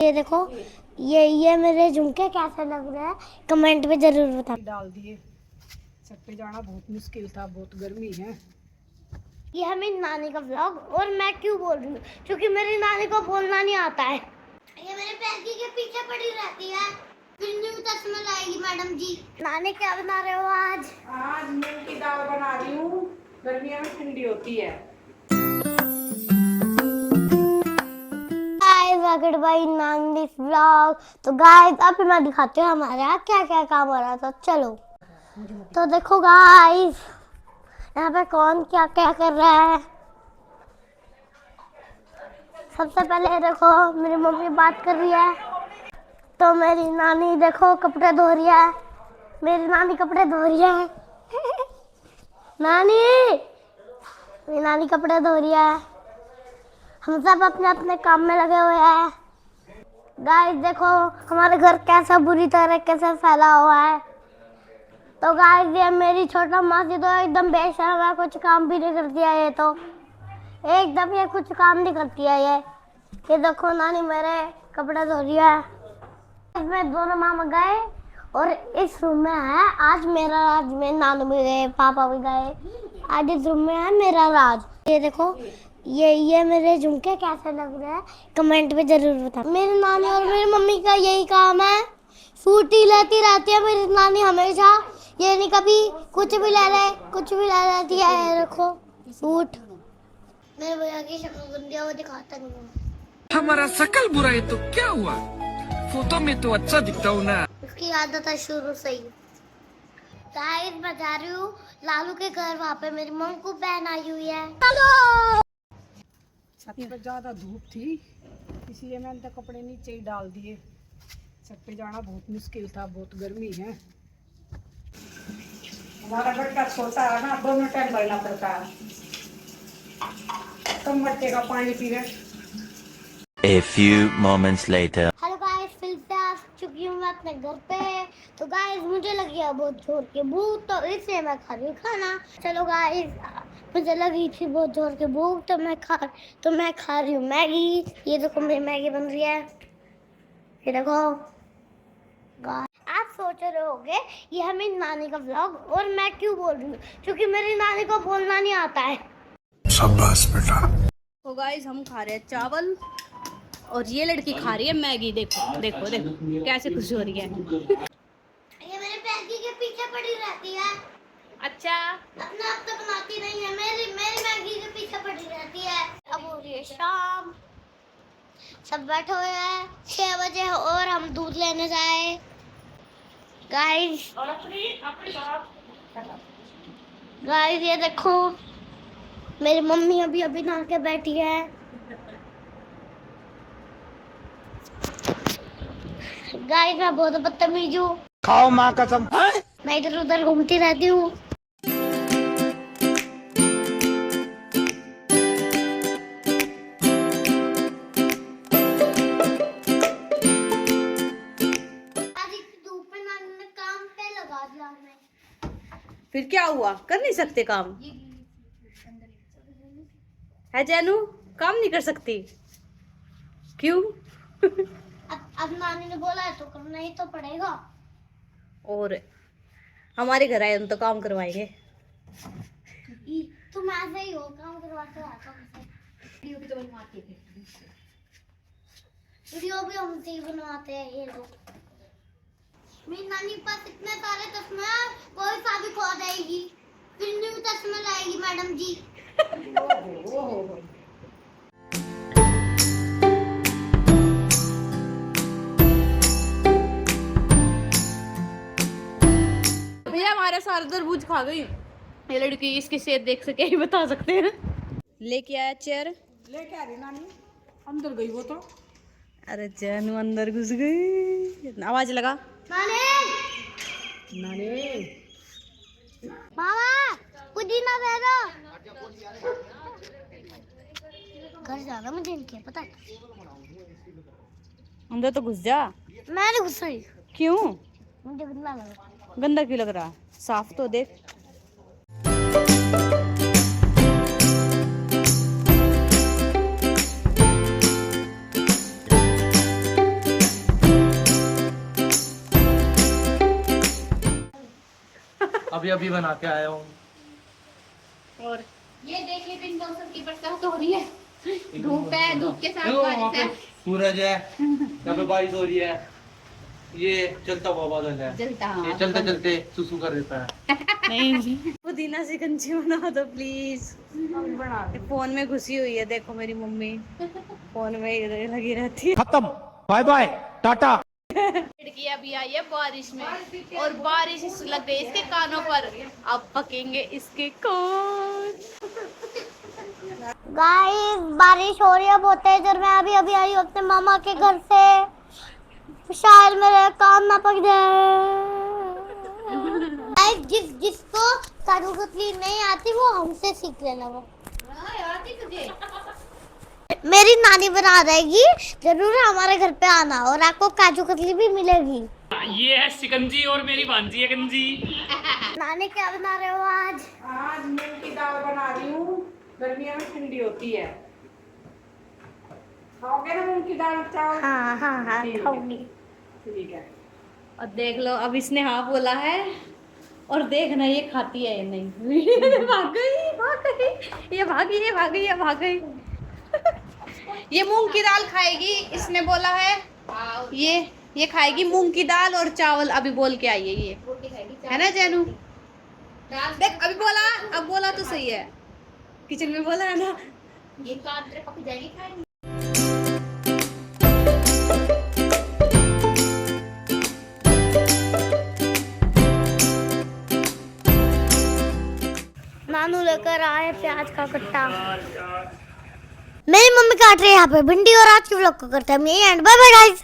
ये देखो, ये मेरे झुमके कैसे लग रहे हैं कमेंट में जरूर बता। डाल दिए। छत पे जाना बहुत मुश्किल था, बहुत गर्मी है। ये है मेरी नानी का व्लॉग और मैं क्यों बोल रही हूँ क्योंकि मेरी नानी को बोलना नहीं आता है। ये मेरे पैकी के पीछे पड़ी रहती है, फिर न्यू चश्मा लाएगी मैडम जी। नानी क्या बना रहे हो आज? आज मूंग की दाल बना रही हूँ, गर्मियों में ठंडी होती है। वेलकम बाय नानी व्लॉग। तो गाइस अभी मैं दिखाती हूँ हमारे यहाँ क्या क्या काम हो रहा था। चलो तो देखो गाइस, यहाँ पे कौन क्या क्या कर रहा है। सबसे पहले देखो मेरी मम्मी बात कर रही है, तो मेरी नानी देखो कपड़े धो रही है। मेरी नानी कपड़े धो रही है मेरी नानी कपड़े धो रही है। हम सब अपने अपने काम में लगे हुए हैं। गाइस देखो हमारे घर कैसा बुरी तरीके से फैला हुआ है। तो गाइस ये मेरी छोटा मासी तो एकदम बेशर्म है, कुछ काम भी नहीं करती है। ये तो एकदम ये कुछ काम नहीं करती है। ये देखो नानी मेरे कपड़े धो रही है। इसमें दोनों मामा गए और इस रूम में है आज मेरा राज। मेरे नानू भी गए, पापा भी गए। आज इस रूम में है मेरा राज। ये देखो, ये मेरे झुमके कैसे लग रहे हैं कमेंट में जरूर बता। मेरी नानी और मेरी मम्मी का यही काम है, फ्रूटी लेती रहती है मेरी नानी हमेशा। ये नहीं कभी कुछ भी ले ले, कुछ भी ले लेती है। ये देखो फ्रूट। मेरे भैया की शक्ल गंदी है, वो दिखाता नहीं है। हमारा शकल बुरा है तो क्या हुआ, फोटो में तो अच्छा दिखता हूँ ना। उसकी आदत है शुरू से ही। गाइस मैं जा रही हूँ लालू के घर, वहाँ पे मेरी मम्मी को बहन आई हुई है। छत पे ज्यादा धूप थी इसलिए मैंने तो कपड़े नीचे ही डाल दिए। छत पे जाना बहुत मुश्किल था, बहुत गर्मी है। हमारा बच्चा छोटा है ना, दोनों टाइम भरना पड़ता है। कम मट्टे का पानी पी रहे। A few moments later. Hello guys, फिर से आ चुकी हूँ मैं अपने घर पे। तो गाइस मुझे लगी है बहुत जोर की भूख, तो इसलिए मैं खा रही हूँ खाना। चलो गाइस, मुझे लगी थी बहुत जोर की भूख तो मैं खा रही हूँ मैगी। ये देखो मेरी मैगी बन रही है। ये देखो गाइस, आप सोच रहे होंगे ये है मेरी नानी का व्लॉग और मैं क्यों बोल रही हूँ क्योंकि मेरी नानी को बोलना नहीं आता है। शाबाश बेटा। तो गाइस हम खा रहे हैं चावल और ये लड़की खा रही है मैगी। देखो देखो देखो कैसे खुश हो रही है। ये मेरे पैकी के पीछे पड़ी रहती है। अच्छा, अपना आप तो बनाती नहीं है, मेरी मैगी के पीछे पड़ी रहती है। अब हो रही है शाम, सब बैठे हुए हैं 6 बजे और हम दूध लेने जाए। गाइस ये देखो मेरी मम्मी अभी अभी नहा के बैठी है। गाइस मैं बहुत बदतमीज हूँ, खाओ माँ कसम। मैं इधर उधर घूमती रहती हूँ। फिर क्या हुआ, कर नहीं सकते काम है जानू? काम नहीं कर सकती क्यों? अब नानी ने बोला है तो करना ही तो पड़ेगा। और हमारे घर आए हम तो काम करवाएंगे। तुम ऐसे ही हो, काम करवाते हो। वीडियो भी हमसे ही बनवाते हैं ये लोग। मेरी नानी के पास इतने सारे चश्मे हैं, कोई सा भी खो जाएगी, फिर न्यू चश्मा लाएगी मैडम जी। भैया हमारा सारा तरबूज खा गई ये लड़की, इसकी सेहत देख सके ही बता सकते हैं। लेके आया चेयर, लेके आ रही नानी, अंदर गई वो तो। अरे जानू अंदर घुस गई। आवाज लगा नानी मामा पुदीना दे दो। घर जाना मुझे इनके पता है। अंदर तो घुस जा। मैं नहीं घुस रही, क्यों? मुझे गंदा लगा। गंदा क्यों लग रहा? साफ तो देख। अभी अभी बना के आया हूँ। और ये देखिए बिन मौसम की बरसात हो रही है, धूप है, धूप के साथ बारिश है। सूरज है, यहाँ पे बारिश हो रही है, ये चलता हुआ बादल है, ये चलते चलते सुसु कर देता है। नहीं पुदीना शिकंजी बना दो प्लीज। फोन में घुसी हुई है, देखो मेरी मम्मी फोन में इधर लगी रहती है। खत्म, बाय बाय, टाटा। लड़कियां भी आई है बारिश में, और बारिश लग गई इसके कानों पर, अब पकेंगे इसके कान। गाइस बारिश हो रही है बहुत तेज, और मैं अभी अभी आई हूँ अपने मामा के घर से, शायद मेरे कान ना पक जाए। जिसको काजू कतली नहीं आती वो हमसे सीख लेना। वो मेरी नानी बना देगी, जरूर हमारे घर पे आना, और आपको काजू कतली भी मिलेगी। ये है शिकंजी और मेरी भांजी है गंजी। नानी क्या बना रहे हो आज? आज मूंग की दाल बना रही हूँ, गर्मियों में ठंडी होती है। खाओगे ना मूंग की दाल चावल? हाँ हाँ हाँ खाऊंगी। ठीक है। और देख लो, अब इसने हाँ बोला है, और देखना ये खाती है या नहीं। भाग गई, भाग गई, ये भागी, ये भाग गई, ये भाग गई। ये मूंग की दाल खाएगी, इसने बोला है। ये खाएगी मूंग की दाल और चावल, अभी बोल के आई है ये, है ना जानू? देख अभी बोला, अब बोला तो सही है, किचन में बोला है ना। ये पक जाएगी खाएगी। नानू लेकर आए प्याज का कट्टा। मेरी मम्मी काट रही है यहाँ पे भिंडी, और आज के व्लॉग को करते हैं एंड बाय बाय गाइस।